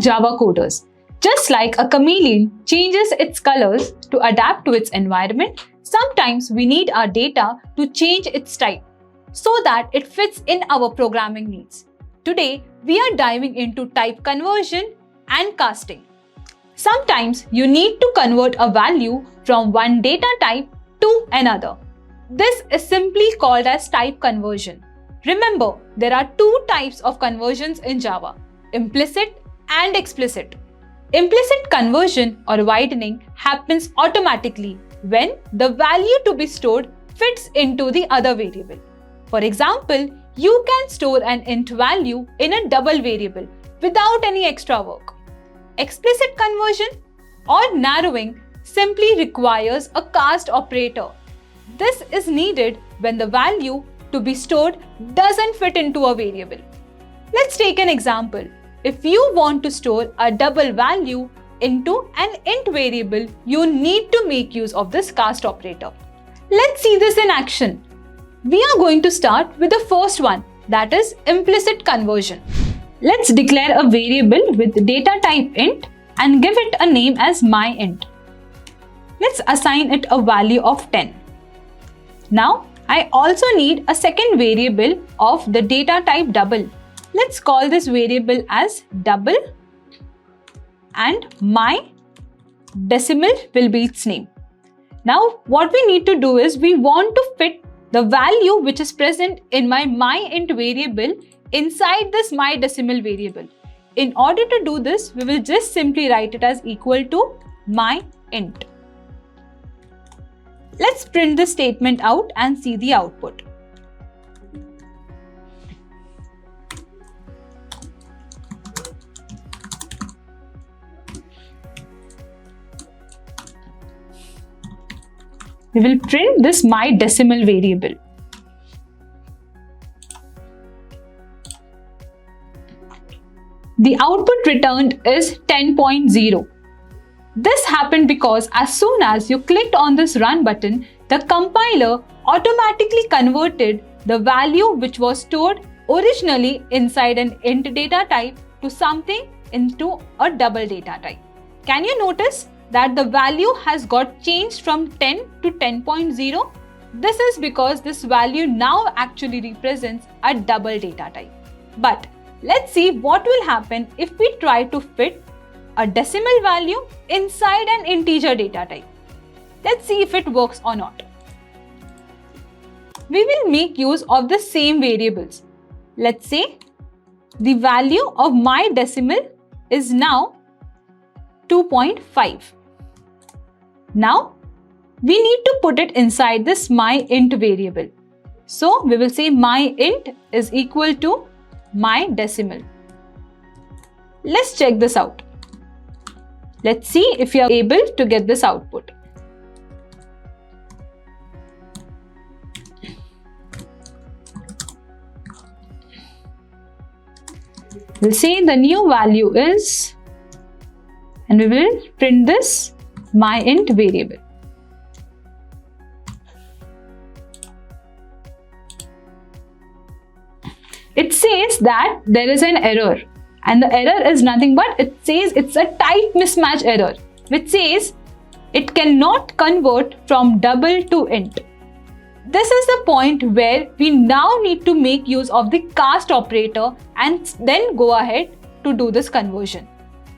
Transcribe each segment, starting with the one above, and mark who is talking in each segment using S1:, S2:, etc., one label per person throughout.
S1: Java coders. Just like a chameleon changes its colors to adapt to its environment, sometimes we need our data to change its type so that it fits in our programming needs. Today, we are diving into type conversion and casting. Sometimes you need to convert a value from one data type to another. This is simply called as type conversion. Remember, there are two types of conversions in Java: implicit and explicit. Implicit conversion or widening happens automatically when the value to be stored fits into the other variable. For example, you can store an int value in a double variable without any extra work. Explicit conversion or narrowing simply requires a cast operator. This is needed when the value to be stored doesn't fit into a variable. Let's take an example. If you want to store a double value into an int variable, you need to make use of this cast operator. Let's see this in action. We are going to start with the first one, that is implicit conversion. Let's declare a variable with data type int and give it a name as myInt. Let's assign it a value of 10. Now, I also need a second variable of the data type double. Let's call this variable as double and my decimal will be its name. Now, what we need to do is we want to fit the value which is present in my myInt variable inside this myDecimal variable. In order to do this, we will just simply write it as equal to myInt. Let's print this statement out and see the output. We will print this myDecimal variable. The output returned is 10.0. This happened because as soon as you clicked on this run button, the compiler automatically converted the value which was stored originally inside an int data type to something into a double data type. Can you notice that the value has got changed from 10 to 10.0? This is because this value now actually represents a double data type. But let's see what will happen if we try to fit a decimal value inside an integer data type. Let's see if it works or not. We will make use of the same variables. Let's say the value of myDecimal is now 2.5. Now, we need to put it inside this myInt variable. So, we will say myInt is equal to myDecimal. Let's check this out. Let's see if you are able to get this output. We'll say the new value is, and we will print this myInt variable. It says that there is an error, and the error is nothing but it says it's a type mismatch error, which says it cannot convert from double to int. This is the point where we now need to make use of the cast operator and then go ahead to do this conversion.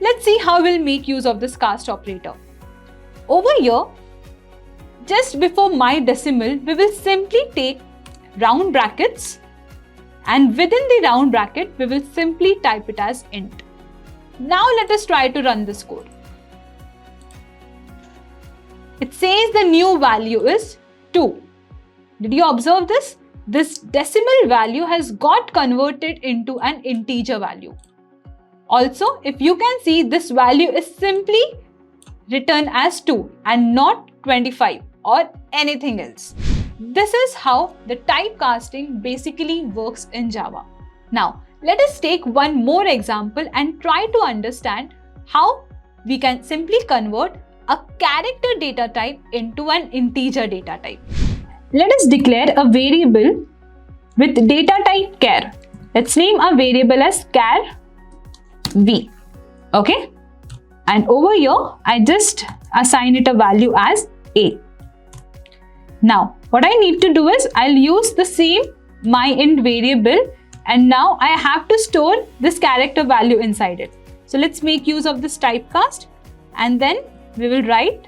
S1: Let's see how we'll make use of this cast operator. Over here, just before myDecimal, we will simply take round brackets, and within the round bracket, we will simply type it as int. Now let us try to run this code. It says the new value is 2. Did you observe this? This decimal value has got converted into an integer value. Also, if you can see, this value is simply written as 2 and not 25 or anything else. This is how the typecasting basically works in Java. Now, let us take one more example and try to understand how we can simply convert a character data type into an integer data type. Let us declare a variable with data type char. Let's name our variable as char v. Okay? And over here, I just assign it a value as A. Now, what I need to do is I'll use the same myInt variable, and now I have to store this character value inside it. So let's make use of this typecast, and then we will write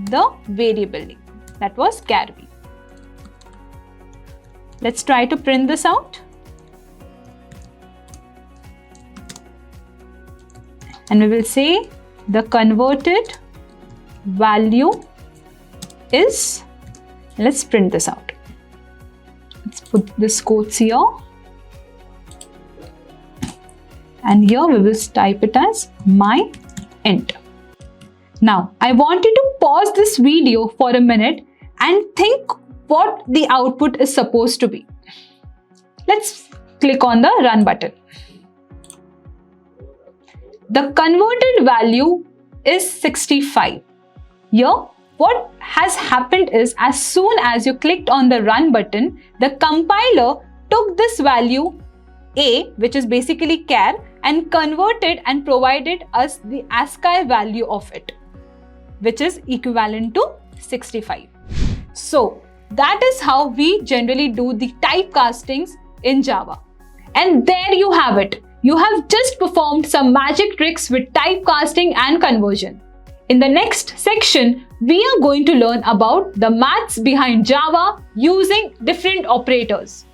S1: the variable name. That was char b. Let's try to print this out. And we will say the converted value is, let's print this out. Let's put this quotes here. And here we will type it as myInt. Now, I want you to pause this video for a minute and think what the output is supposed to be. Let's click on the run button. The converted value is 65. Here, what has happened is as soon as you clicked on the run button, the compiler took this value A, which is basically char, and converted and provided us the ASCII value of it, which is equivalent to 65. So that is how we generally do the typecastings in Java. And there you have it. You have just performed some magic tricks with typecasting and conversion. In the next section, we are going to learn about the maths behind Java using different operators.